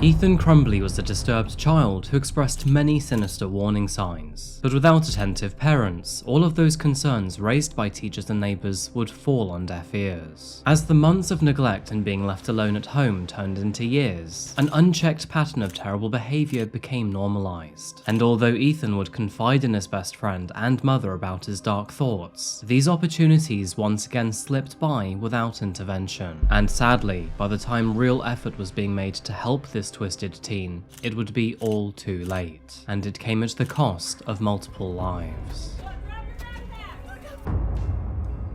Ethan Crumbley was a disturbed child who expressed many sinister warning signs, but without attentive parents, all of those concerns raised by teachers and neighbours would fall on deaf ears. As the months of neglect and being left alone at home turned into years, an unchecked pattern of terrible behaviour became normalised, and although Ethan would confide in his best friend and mother about his dark thoughts, these opportunities once again slipped by without intervention, and sadly, by the time real effort was being made to help this twisted teen, it would be all too late, and it came at the cost of multiple lives.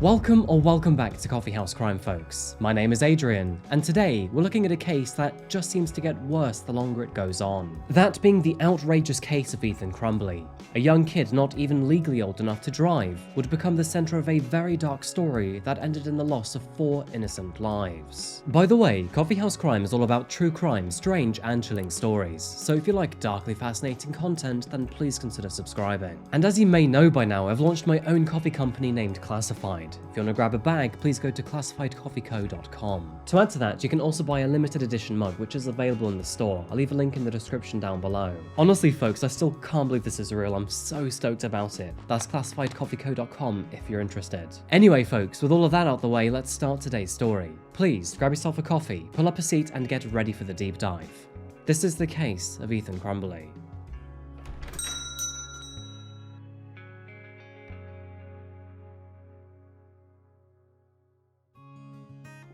Welcome back to Coffeehouse Crime, folks. My name is Adrian, and today we're looking at a case that just seems to get worse the longer it goes on. That being the outrageous case of Ethan Crumbley. A young kid not even legally old enough to drive would become the centre of a very dark story that ended in the loss of 4 innocent lives. By the way, Coffeehouse Crime is all about true crime, strange and chilling stories, so if you like darkly fascinating content, then please consider subscribing. And as you may know by now, I've launched my own coffee company named Classified. If you want to grab a bag, please go to classifiedcoffeeco.com. To add to that, you can also buy a limited edition mug, which is available in the store. I'll leave a link in the description down below. Honestly, folks, I still can't believe this is real. I'm so stoked about it. That's classifiedcoffeeco.com if you're interested. Anyway, folks, with all of that out the way, let's start today's story. Please grab yourself a coffee, pull up a seat, and get ready for the deep dive. This is the case of Ethan Crumbley.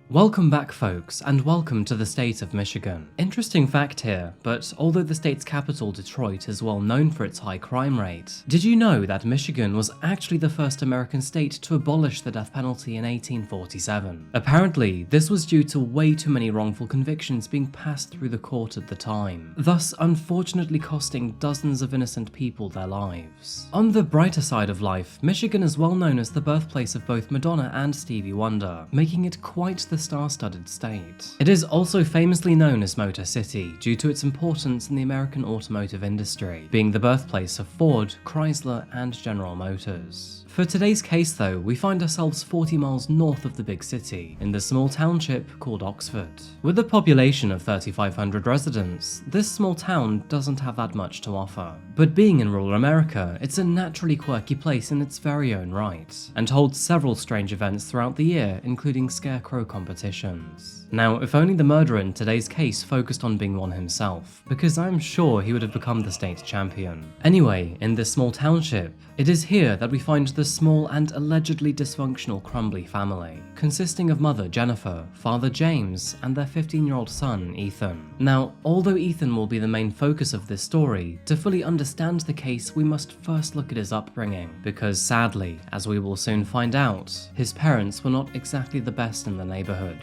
Welcome back, folks, and welcome to the state of Michigan. Interesting fact here, but although the state's capital, Detroit, is well known for its high crime rate, did you know that Michigan was actually the first American state to abolish the death penalty in 1847? Apparently, this was due to way too many wrongful convictions being passed through the court at the time, thus unfortunately costing dozens of innocent people their lives. On the brighter side of life, Michigan is well known as the birthplace of both Madonna and Stevie Wonder, making it quite the star-studded state. It is also famously known as Motor City due to its importance in the American automotive industry, being the birthplace of Ford, Chrysler, and General Motors. For today's case though, we find ourselves 40 miles north of the big city, in the small township called Oxford. With a population of 3,500 residents, this small town doesn't have that much to offer. But being in rural America, it's a naturally quirky place in its very own right, and holds several strange events throughout the year, including scarecrow competitions. Now, if only the murderer in today's case focused on being one himself, because I'm sure he would have become the state champion. Anyway, in this small township, it is here that we find the small and allegedly dysfunctional Crumbley family, consisting of mother Jennifer, father James, and their 15-year-old son Ethan. Now, although Ethan will be the main focus of this story, to fully understand the case we must first look at his upbringing, because sadly, as we will soon find out, his parents were not exactly the best in the neighborhood.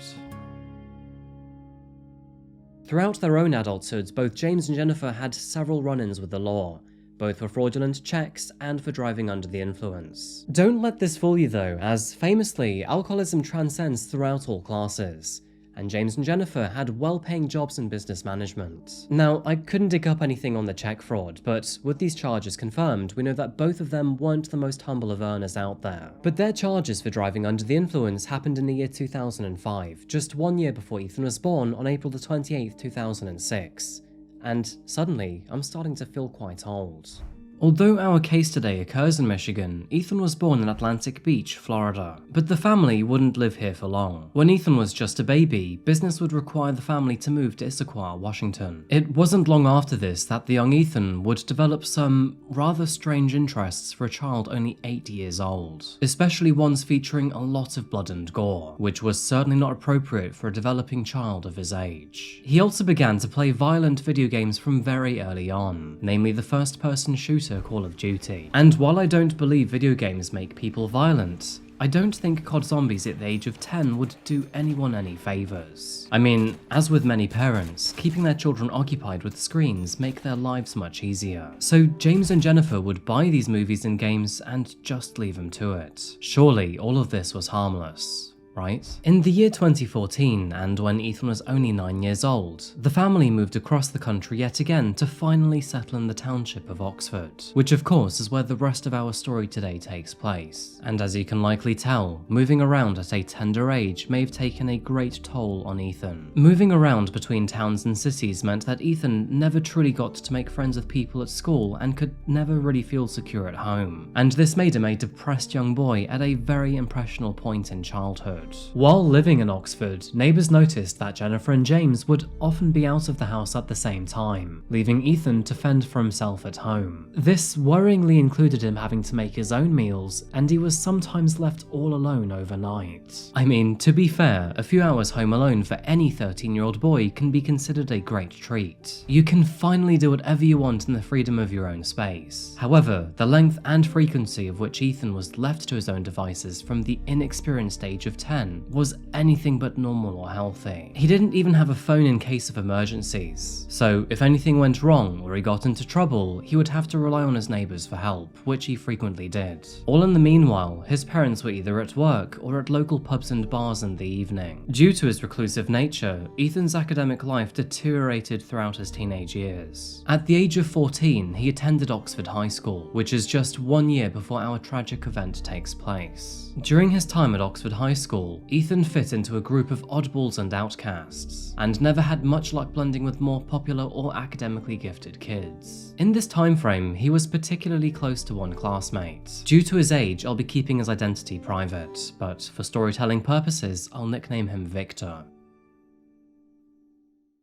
Throughout their own adulthoods, both James and Jennifer had several run-ins with the law, both for fraudulent checks and for driving under the influence. Don't let this fool you though, as famously, alcoholism transcends throughout all classes, and James and Jennifer had well-paying jobs in business management. Now, I couldn't dig up anything on the check fraud, but with these charges confirmed, we know that both of them weren't the most humble of earners out there. But their charges for driving under the influence happened in the year 2005, just 1 year before Ethan was born on April the 28th, 2006. And suddenly, I'm starting to feel quite old. Although our case today occurs in Michigan, Ethan was born in Atlantic Beach, Florida. But the family wouldn't live here for long. When Ethan was just a baby, business would require the family to move to Issaquah, Washington. It wasn't long after this that the young Ethan would develop some rather strange interests for a child only 8 years old, especially ones featuring a lot of blood and gore, which was certainly not appropriate for a developing child of his age. He also began to play violent video games from very early on, namely the first-person shooter Call of Duty. And while I don't believe video games make people violent, I don't think COD Zombies at the age of 10 would do anyone any favours. I mean, as with many parents, keeping their children occupied with screens make their lives much easier. So James and Jennifer would buy these movies and games and just leave them to it. Surely all of this was harmless. right? In the year 2014, and when Ethan was only 9 years old, the family moved across the country yet again to finally settle in the township of Oxford, which of course is where the rest of our story today takes place. And as you can likely tell, moving around at a tender age may have taken a great toll on Ethan. Moving around between towns and cities meant that Ethan never truly got to make friends with people at school and could never really feel secure at home. And this made him a depressed young boy at a very impressionable point in childhood. While living in Oxford, neighbours noticed that Jennifer and James would often be out of the house at the same time, leaving Ethan to fend for himself at home. This worryingly included him having to make his own meals, and he was sometimes left all alone overnight. I mean, to be fair, a few hours home alone for any 13-year-old boy can be considered a great treat. You can finally do whatever you want in the freedom of your own space. However, the length and frequency of which Ethan was left to his own devices from the inexperienced age of 10 was anything but normal or healthy. He didn't even have a phone in case of emergencies, so if anything went wrong or he got into trouble, he would have to rely on his neighbours for help, which he frequently did. All in the meanwhile, his parents were either at work or at local pubs and bars in the evening. Due to his reclusive nature, Ethan's academic life deteriorated throughout his teenage years. At the age of 14, he attended Oxford High School, which is just 1 year before our tragic event takes place. During his time at Oxford High School, Ethan fit into a group of oddballs and outcasts, and never had much luck blending with more popular or academically gifted kids. In this time frame, he was particularly close to one classmate. Due to his age, I'll be keeping his identity private, but for storytelling purposes, I'll nickname him Victor.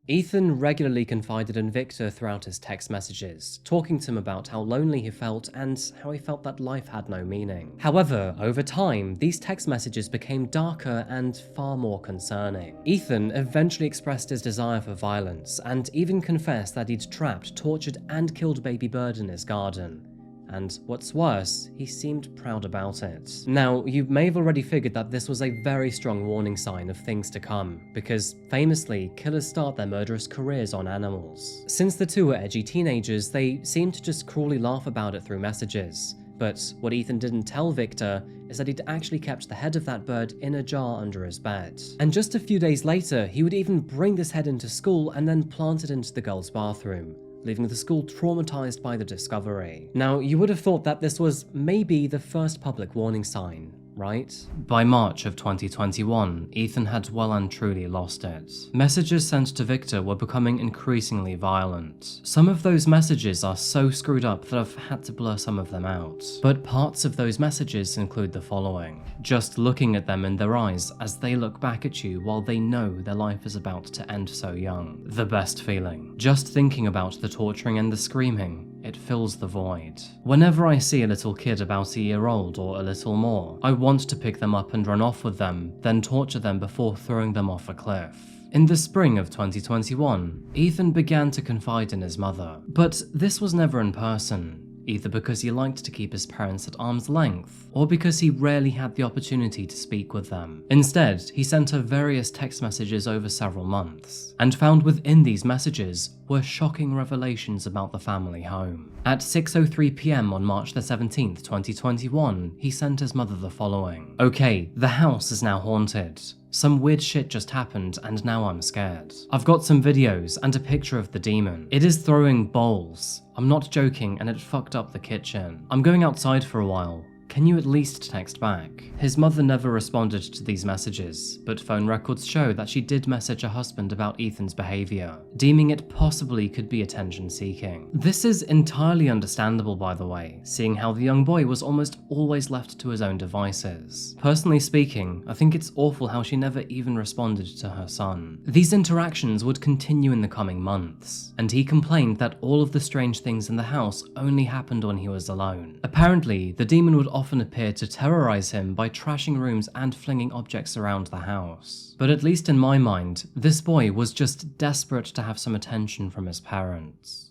Ethan regularly confided in Victor throughout his text messages, talking to him about how lonely he felt and how he felt that life had no meaning. However, over time, these text messages became darker and far more concerning. Ethan eventually expressed his desire for violence and even confessed that he'd trapped, tortured, and killed baby bird in his garden. And what's worse, he seemed proud about it. Now, you may have already figured that this was a very strong warning sign of things to come, because famously, killers start their murderous careers on animals. Since the two were edgy teenagers, they seemed to just cruelly laugh about it through messages. But what Ethan didn't tell Victor is that he'd actually kept the head of that bird in a jar under his bed. And just a few days later, he would even bring this head into school and then plant it into the girls' bathroom, leaving the school traumatized by the discovery. Now, you would have thought that this was maybe the first public warning sign, right? By March of 2021, Ethan had well and truly lost it. Messages sent to Victor were becoming increasingly violent. Some of those messages are so screwed up that I've had to blur some of them out. But parts of those messages include the following: just looking at them in their eyes as they look back at you while they know their life is about to end so young. The best feeling. Just thinking about the torturing and the screaming, it fills the void. Whenever I see a little kid about a year old or a little more, I want to pick them up and run off with them, then torture them before throwing them off a cliff. In the spring of 2021, Ethan began to confide in his mother, but this was never in person, either because he liked to keep his parents at arm's length, or because he rarely had the opportunity to speak with them. Instead, he sent her various text messages over several months, and found within these messages were shocking revelations about the family home. At 6:03 PM on March the 17th, 2021, he sent his mother the following: "Okay, the house is now haunted. Some weird shit just happened and now I'm scared. I've got some videos and a picture of the demon. It is throwing bowls. I'm not joking, and it fucked up the kitchen. I'm going outside for a while. Can you at least text back?" His mother never responded to these messages, but phone records show that she did message her husband about Ethan's behavior, deeming it possibly could be attention-seeking. This is entirely understandable, by the way, seeing how the young boy was almost always left to his own devices. Personally speaking, I think it's awful how she never even responded to her son. These interactions would continue in the coming months, and he complained that all of the strange things in the house only happened when he was alone. Apparently, the demon would often appear to terrorize him by trashing rooms and flinging objects around the house. But at least in my mind, this boy was just desperate to have some attention from his parents.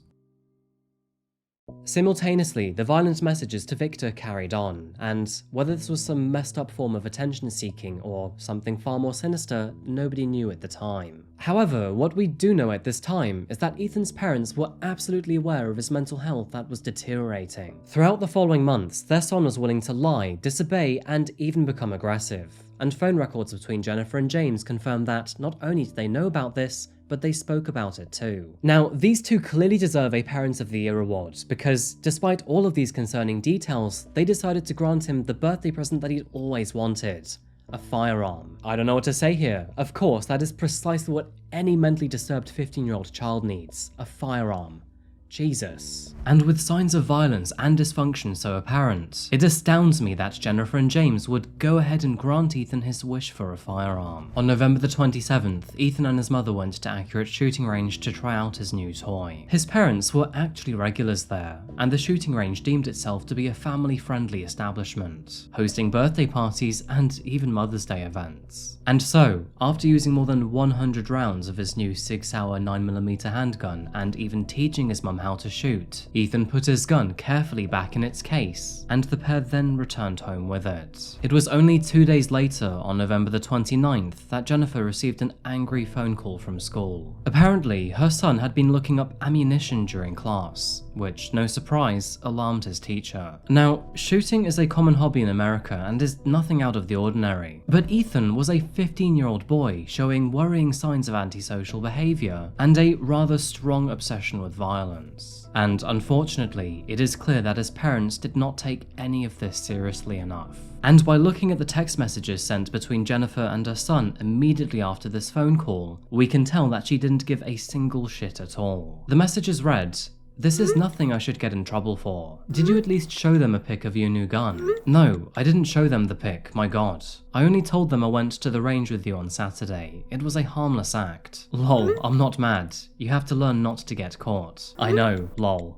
Simultaneously, the violent messages to Victor carried on, and whether this was some messed up form of attention-seeking or something far more sinister, nobody knew at the time. However, what we do know at this time is that Ethan's parents were absolutely aware of his mental health that was deteriorating. Throughout the following months, their son was willing to lie, disobey, and even become aggressive. and phone records between Jennifer and James confirm that not only did they know about this, but they spoke about it too. Now, these two clearly deserve a Parents of the Year award, because despite all of these concerning details, they decided to grant him the birthday present that he'd always wanted. A firearm. I don't know what to say here. Of course, that is precisely what any mentally disturbed 15-year-old child needs. A firearm. Jesus. And with signs of violence and dysfunction so apparent, it astounds me that Jennifer and James would go ahead and grant Ethan his wish for a firearm. On November the 27th, Ethan and his mother went to Accurate Shooting Range to try out his new toy. His parents were actually regulars there, and the shooting range deemed itself to be a family-friendly establishment, hosting birthday parties and even Mother's Day events. And so, after using more than 100 rounds of his new 6-hour 9mm handgun and even teaching his mum how to shoot, Ethan put his gun carefully back in its case, and the pair then returned home with it. It was only 2 days later, on November the 29th, that Jennifer received an angry phone call from school. Apparently, her son had been looking up ammunition during class, which, no surprise, alarmed his teacher. Now, shooting is a common hobby in America and is nothing out of the ordinary, but Ethan was a 15-year-old boy showing worrying signs of antisocial behavior and a rather strong obsession with violence. And unfortunately, it is clear that his parents did not take any of this seriously enough. And by looking at the text messages sent between Jennifer and her son immediately after this phone call, we can tell that she didn't give a single shit at all. The messages read, "This is nothing I should get in trouble for. Did you at least show them a pic of your new gun?" "No, I didn't show them the pic, my god. I only told them I went to the range with you on Saturday. It was a harmless act. Lol, I'm not mad. You have to learn not to get caught." I know, lol.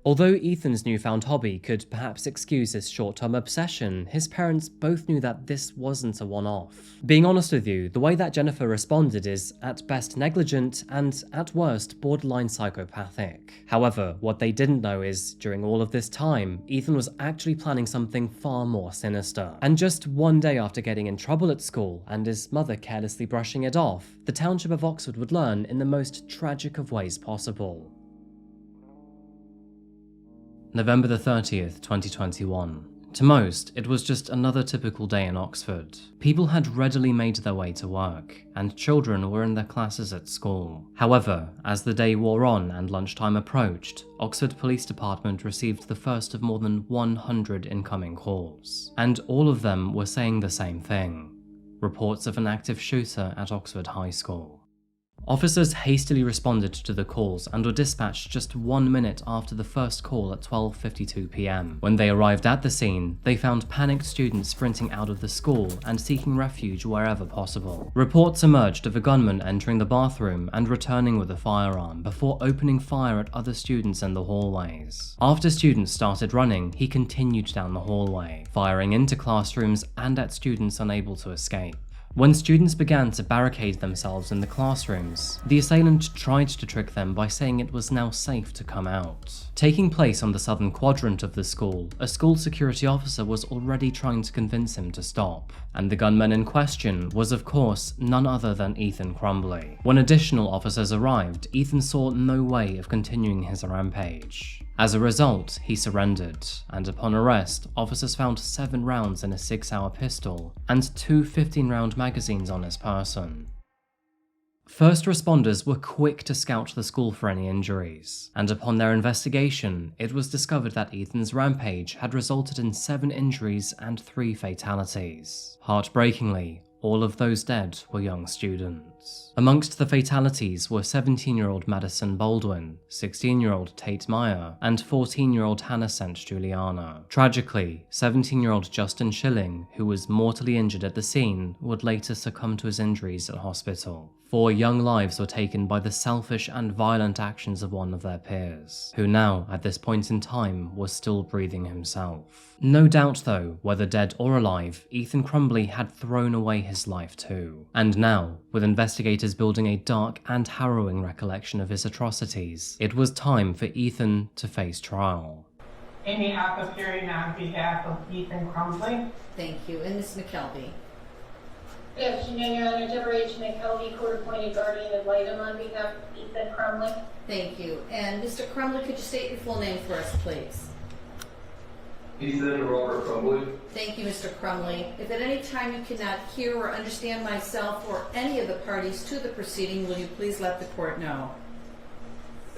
Although Ethan's newfound hobby could perhaps excuse his short-term obsession, his parents both knew that this wasn't a one-off. Being honest with you, the way that Jennifer responded is at best negligent and at worst borderline psychopathic. However, what they didn't know is, during all of this time, Ethan was actually planning something far more sinister. And just one day after getting in trouble at school and his mother carelessly brushing it off, the township of Oxford would learn in the most tragic of ways possible. November the 30th, 2021. To most, it was just another typical day in Oxford. People had readily made their way to work, and children were in their classes at school. However, as the day wore on and lunchtime approached, Oxford Police Department received the first of more than 100 incoming calls, and all of them were saying the same thing: reports of an active shooter at Oxford High School. Officers hastily responded to the calls and were dispatched just 1 minute after the first call at 12:52 p.m. When they arrived at the scene, they found panicked students sprinting out of the school and seeking refuge wherever possible. Reports emerged of a gunman entering the bathroom and returning with a firearm before opening fire at other students in the hallways. After students started running, he continued down the hallway, firing into classrooms and at students unable to escape. When students began to barricade themselves in the classrooms, the assailant tried to trick them by saying it was now safe to come out. Taking place on the southern quadrant of the school, a school security officer was already trying to convince him to stop, and the gunman in question was of course none other than Ethan Crumbley. When additional officers arrived, Ethan saw no way of continuing his rampage. As a result, he surrendered, and upon arrest, officers found 7 rounds in a 6-hour pistol and 2 15-round magazines on his person. First responders were quick to scout the school for any injuries, and upon their investigation, it was discovered that Ethan's rampage had resulted in 7 injuries and 3 fatalities. Heartbreakingly, all of those dead were young students. Amongst the fatalities were 17-year-old Madisyn Baldwin, 16-year-old Tate Meyer, and 14-year-old Hana Juliana. Tragically, 17-year-old Justin Schilling, who was mortally injured at the scene, would later succumb to his injuries at hospital. 4 young lives were taken by the selfish and violent actions of one of their peers, who now, at this point in time, was still breathing himself. No doubt though, whether dead or alive, Ethan Crumbley had thrown away his life too. And now, with investigators building a dark and harrowing recollection of his atrocities, it was time for Ethan to face trial. Amy Hopper appearing on behalf of Ethan Crumbley. Thank you. And Ms. McKelvey. Good afternoon, Your Honor. Deborah H. McKelvey, court-appointed guardian ad litem on behalf of Ethan Crumbley. Thank you. And Mr. Crumbley, could you state your full name for us, please? Ethan Robert Crumbley. Thank you, Mr. Crumbley. If at any time you cannot hear or understand myself or any of the parties to the proceeding, will you please let the court know?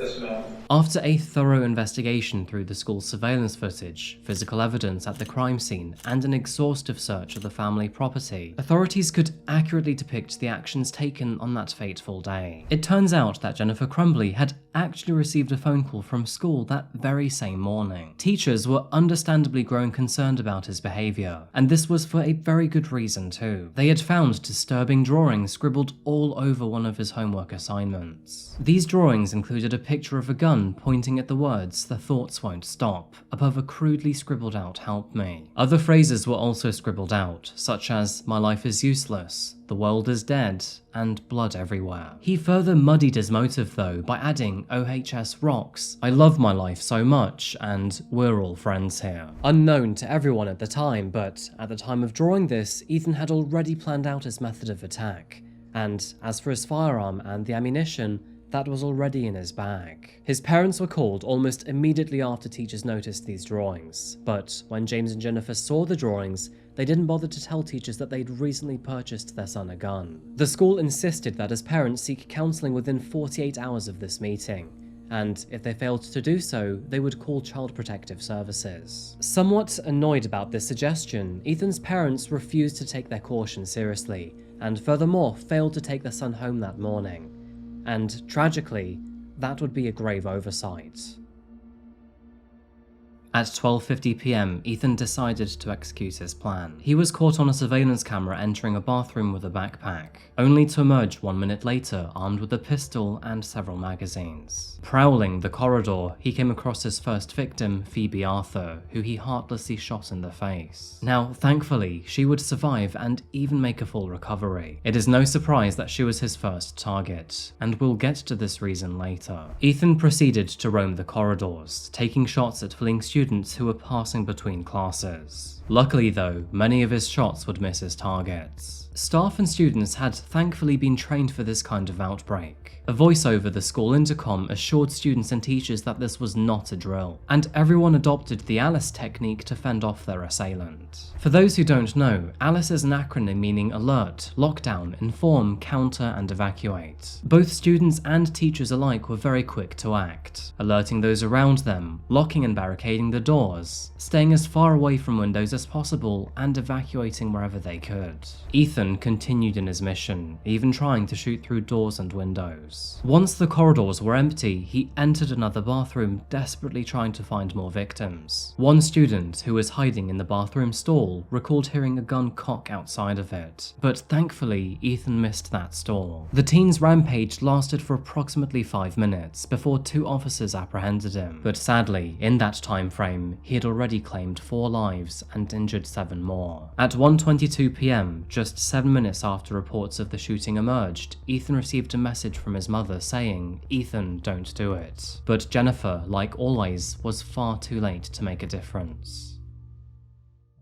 Yes, ma'am. After a thorough investigation through the school's surveillance footage, physical evidence at the crime scene, and an exhaustive search of the family property, authorities could accurately depict the actions taken on that fateful day. It turns out that Jennifer Crumbley had actually received a phone call from school that very same morning. Teachers were understandably growing concerned about his behaviour, and this was for a very good reason too. They had found disturbing drawings scribbled all over one of his homework assignments. These drawings included a picture of a gun pointing at the words "the thoughts won't stop" above a crudely scribbled out "help me." Other phrases were also scribbled out, such as "my life is useless," "the world is dead," and "blood everywhere." He further muddied his motive though by adding "OHS rocks," "I love my life so much," and "we're all friends here." Unknown to everyone at the time, but at the time of drawing this, Ethan had already planned out his method of attack. And as for his firearm and the ammunition, that was already in his bag. His parents were called almost immediately after teachers noticed these drawings, but when James and Jennifer saw the drawings, they didn't bother to tell teachers that they'd recently purchased their son a gun. The school insisted that his parents seek counselling within 48 hours of this meeting, and if they failed to do so, they would call Child Protective Services. Somewhat annoyed about this suggestion, Ethan's parents refused to take their caution seriously, and furthermore failed to take their son home that morning. And tragically, that would be a grave oversight. At 12:50 PM, Ethan decided to execute his plan. He was caught on a surveillance camera entering a bathroom with a backpack, only to emerge 1 minute later armed with a pistol and several magazines. Prowling the corridor, he came across his first victim, Phoebe Arthur, who he heartlessly shot in the face. Now, thankfully, she would survive and even make a full recovery. It is no surprise that she was his first target, and we'll get to this reason later. Ethan proceeded to roam the corridors, taking shots at fleeing students who were passing between classes. Luckily though, many of his shots would miss his targets. Staff and students had thankfully been trained for this kind of outbreak. A voice over the school intercom assured students and teachers that this was not a drill, and everyone adopted the ALICE technique to fend off their assailant. For those who don't know, ALICE is an acronym meaning alert, lockdown, inform, counter, and evacuate. Both students and teachers alike were very quick to act, alerting those around them, locking and barricading the doors, staying as far away from windows as possible, and evacuating wherever they could. Ethan continued in his mission, even trying to shoot through doors and windows. Once the corridors were empty, he entered another bathroom, desperately trying to find more victims. One student, who was hiding in the bathroom stall, recalled hearing a gun cock outside of it, but thankfully, Ethan missed that stall. The teen's rampage lasted for approximately 5 minutes before 2 officers apprehended him, but sadly, in that time frame, he had already claimed 4 lives and injured 7 more. At 1:22 PM, just 7 minutes after reports of the shooting emerged, Ethan received a message from his mother saying, "Ethan, don't do it." But Jennifer, like always, was far too late to make a difference.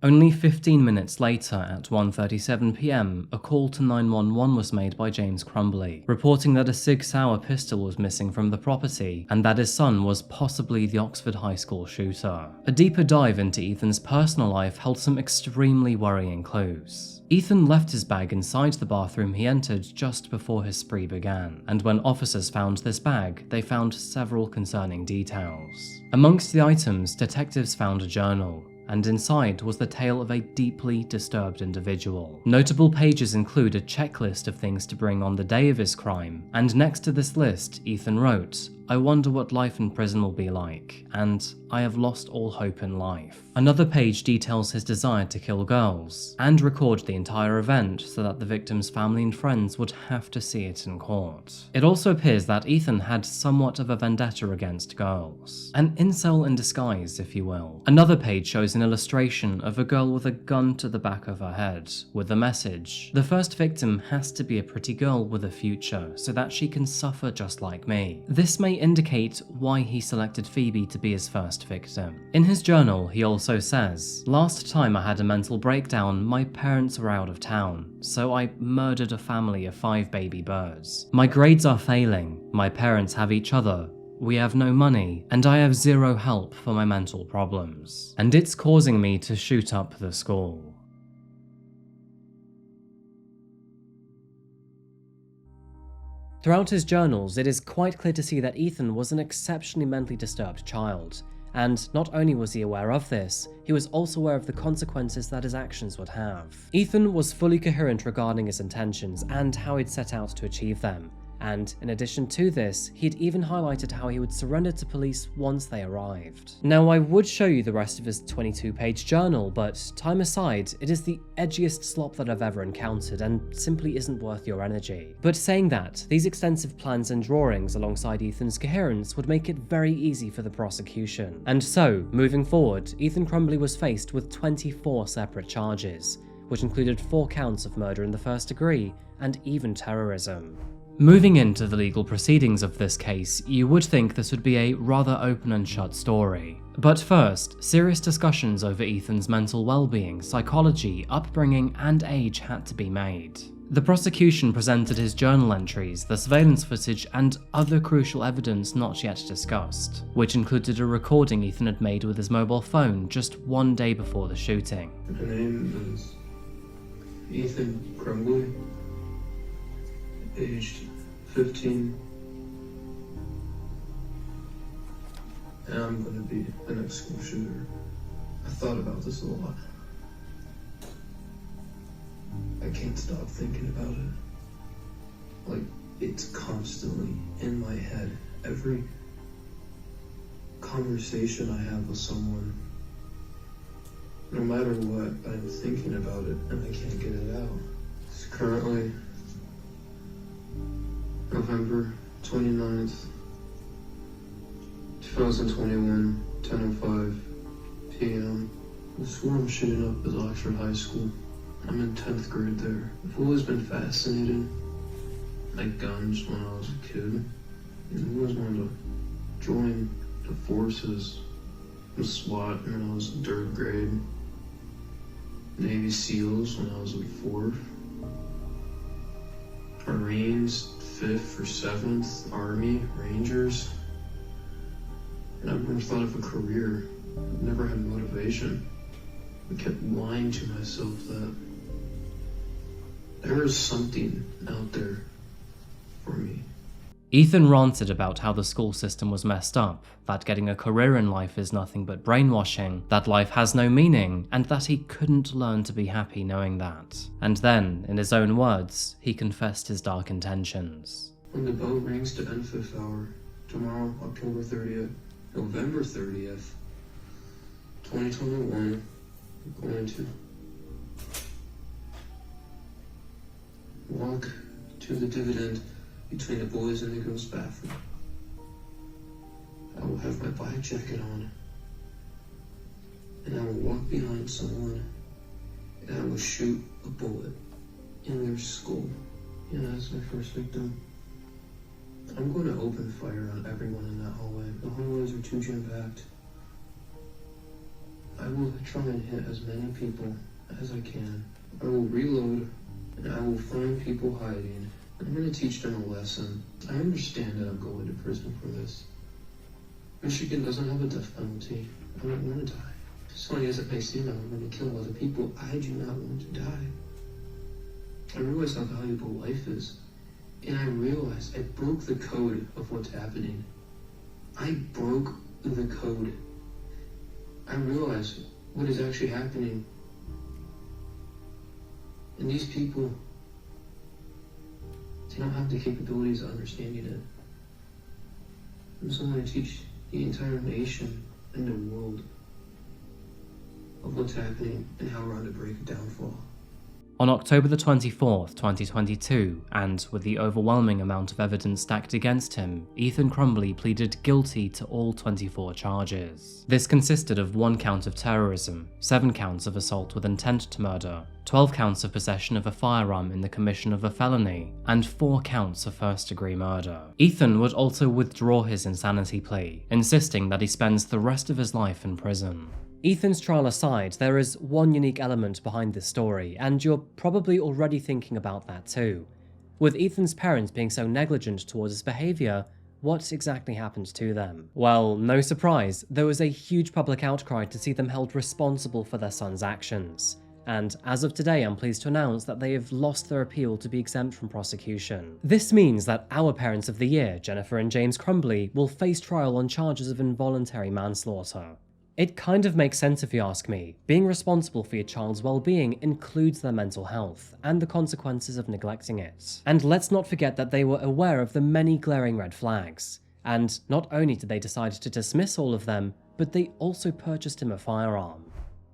Only 15 minutes later, at 1:37 PM, a call to 911 was made by James Crumbley, reporting that a Sig Sauer pistol was missing from the property and that his son was possibly the Oxford High School shooter. A deeper dive into Ethan's personal life held some extremely worrying clues. Ethan left his bag inside the bathroom he entered just before his spree began, and when officers found this bag, they found several concerning details. Amongst the items, detectives found a journal, and inside was the tale of a deeply disturbed individual. Notable pages include a checklist of things to bring on the day of his crime, and next to this list, Ethan wrote, "I wonder what life in prison will be like," and "I have lost all hope in life." Another page details his desire to kill girls, and record the entire event so that the victim's family and friends would have to see it in court. It also appears that Ethan had somewhat of a vendetta against girls. An incel in disguise, if you will. Another page shows an illustration of a girl with a gun to the back of her head, with the message, "The first victim has to be a pretty girl with a future, so that she can suffer just like me." This may indicate why he selected Phoebe to be his first victim. In his journal, he also says, "Last time I had a mental breakdown, my parents were out of town, so I murdered a family of 5 baby birds. My grades are failing, my parents have each other, we have no money, and I have zero help for my mental problems, and it's causing me to shoot up the school. Throughout his journals, it is quite clear to see that Ethan was an exceptionally mentally disturbed child, and not only was he aware of this, he was also aware of the consequences that his actions would have. Ethan was fully coherent regarding his intentions and how he'd set out to achieve them, and in addition to this, he'd even highlighted how he would surrender to police once they arrived. Now, I would show you the rest of his 22-page journal, but time aside, it is the edgiest slop that I've ever encountered and simply isn't worth your energy. But saying that, these extensive plans and drawings alongside Ethan's coherence would make it very easy for the prosecution. And so, moving forward, Ethan Crumbley was faced with 24 separate charges, which included 4 counts of murder in the first degree and even terrorism. Moving into the legal proceedings of this case, you would think this would be a rather open and shut story. But first, serious discussions over Ethan's mental well-being, psychology, upbringing, and age had to be made. The prosecution presented his journal entries, the surveillance footage, and other crucial evidence not yet discussed, which included a recording Ethan had made with his mobile phone just one day before the shooting. My name is Ethan Crumbley, aged 15, and I'm going to be the next school shooter. I thought about this a lot. I can't stop thinking about it. Like, it's constantly in my head. Every conversation I have with someone, no matter what, I'm thinking about it and I can't get it out. It's currently November 29th, 2021, 10:05 p.m. The school I'm shooting up is Oxford High School. I'm in 10th grade there. I've always been fascinated by guns when I was a kid. I always wanted to join the forces, the SWAT when I was in 3rd grade, Navy SEALs when I was in 4th, Marines 5th or 7th, Army, Rangers. And I've never thought of a career. I've never had motivation. I kept lying to myself that there is something out there for me. Ethan ranted about how the school system was messed up, that getting a career in life is nothing but brainwashing, that life has no meaning, and that he couldn't learn to be happy knowing that. And then, in his own words, he confessed his dark intentions. When the bell rings to end 5th hour, tomorrow, October 30th, November 30th, 2021, I'm going to walk to the dividend between the boys and the girls' bathroom. I will have my black jacket on, and I will walk behind someone, and I will shoot a bullet in their skull. Yeah, that's my first victim. I'm going to open fire on everyone in that hallway. The hallways are too jam-packed. I will try and hit as many people as I can. I will reload, and I will find people hiding. I'm going to teach them a lesson. I understand that I'm going to prison for this. Michigan doesn't have a death penalty. I don't want to die. As funny as it may seem, I'm going to kill other people. I do not want to die. I realize how valuable life is. And I realized I broke the code of what's happening. I broke the code. I realized what is actually happening. And these people, they don't have the capabilities of understanding it. I'm so going to teach the entire nation and the world of what's happening and how we're on the brink of downfall. On October the 24th, 2022, and with the overwhelming amount of evidence stacked against him, Ethan Crumbley pleaded guilty to all 24 charges. This consisted of 1 count of terrorism, 7 counts of assault with intent to murder, 12 counts of possession of a firearm in the commission of a felony, and 4 counts of first-degree murder. Ethan would also withdraw his insanity plea, insisting that he spends the rest of his life in prison. Ethan's trial aside, there is one unique element behind this story, and you're probably already thinking about that too. With Ethan's parents being so negligent towards his behaviour, what exactly happened to them? Well, no surprise, there was a huge public outcry to see them held responsible for their son's actions. And as of today, I'm pleased to announce that they have lost their appeal to be exempt from prosecution. This means that our parents of the year, Jennifer and James Crumbley, will face trial on charges of involuntary manslaughter. It kind of makes sense if you ask me. Being responsible for your child's well-being includes their mental health and the consequences of neglecting it. And let's not forget that they were aware of the many glaring red flags. And not only did they decide to dismiss all of them, but they also purchased him a firearm.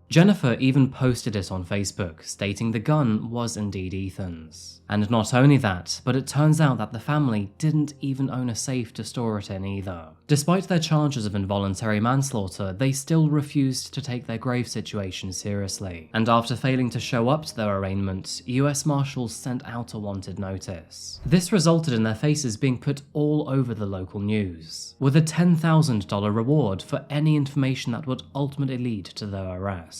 Jennifer even posted it on Facebook, stating the gun was indeed Ethan's. And not only that, but it turns out that the family didn't even own a safe to store it in either. Despite their charges of involuntary manslaughter, they still refused to take their grave situation seriously. And after failing to show up to their arraignment, US Marshals sent out a wanted notice. This resulted in their faces being put all over the local news, with a $10,000 reward for any information that would ultimately lead to their arrest.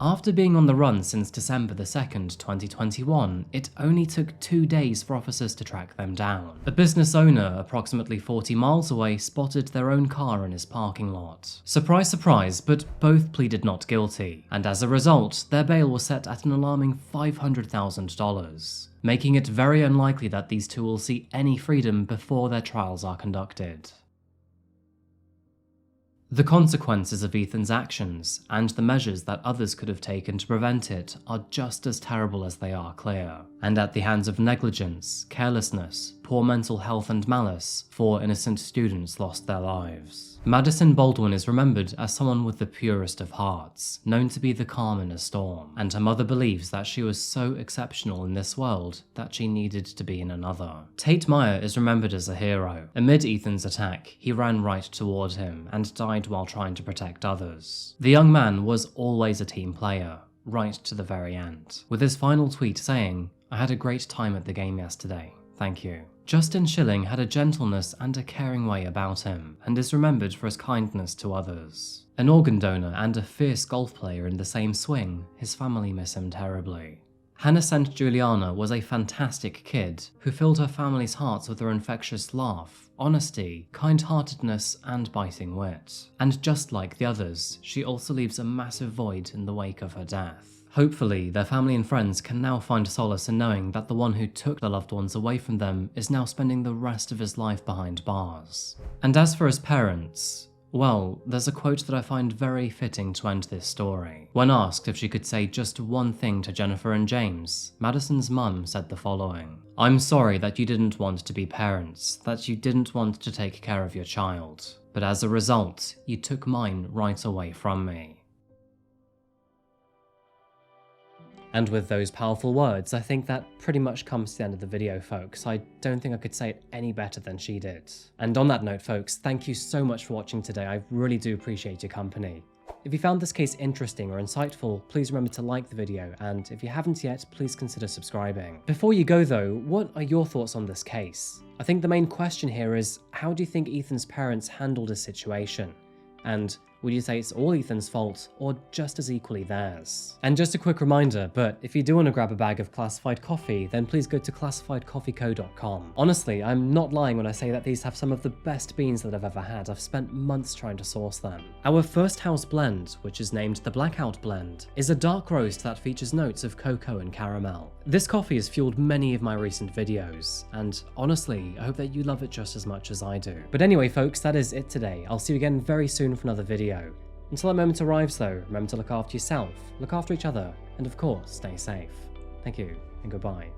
After being on the run since December 2nd, 2021, it only took 2 days for officers to track them down. A business owner approximately 40 miles away spotted their own car in his parking lot. Surprise, surprise, but both pleaded not guilty, and as a result, their bail was set at an alarming $500,000, making it very unlikely that these two will see any freedom before their trials are conducted. The consequences of Ethan's actions, and the measures that others could have taken to prevent it, are just as terrible as they are clear. And at the hands of negligence, carelessness, poor mental health and malice, 4 innocent students lost their lives. Madisyn Baldwin is remembered as someone with the purest of hearts, known to be the calm in a storm, and her mother believes that she was so exceptional in this world that she needed to be in another. Tate is remembered as a hero. Amid Ethan's attack, he ran right toward him and died while trying to protect others. The young man was always a team player, right to the very end, with his final tweet saying, "I had a great time at the game yesterday. Thank you." Justin Schilling had a gentleness and a caring way about him, and is remembered for his kindness to others. An organ donor and a fierce golf player in the same swing, his family miss him terribly. Hana St. Juliana was a fantastic kid who filled her family's hearts with her infectious laugh, honesty, kind-heartedness, and biting wit. And just like the others, she also leaves a massive void in the wake of her death. Hopefully, their family and friends can now find solace in knowing that the one who took their loved ones away from them is now spending the rest of his life behind bars. And as for his parents, well, there's a quote that I find very fitting to end this story. When asked if she could say just one thing to Jennifer and James, Madisyn's mum said the following: "I'm sorry that you didn't want to be parents, that you didn't want to take care of your child, but as a result, you took mine right away from me." And with those powerful words, I think that pretty much comes to the end of the video, folks. I don't think I could say it any better than she did. And on that note, folks, thank you so much for watching today. I really do appreciate your company. If you found this case interesting or insightful, please remember to like the video, and if you haven't yet, please consider subscribing. Before you go though, what are your thoughts on this case? I think the main question here is, how do you think Ethan's parents handled his situation? And would you say it's all Ethan's fault, or just as equally theirs? And just a quick reminder, but if you do want to grab a bag of classified coffee, then please go to classifiedcoffeeco.com. Honestly, I'm not lying when I say that these have some of the best beans that I've ever had. I've spent months trying to source them. Our first house blend, which is named the Blackout Blend, is a dark roast that features notes of cocoa and caramel. This coffee has fueled many of my recent videos, and honestly, I hope that you love it just as much as I do. But anyway, folks, that is it today. I'll see you again very soon for another video. Until that moment arrives though, remember to look after yourself, look after each other, and of course, stay safe. Thank you, and goodbye.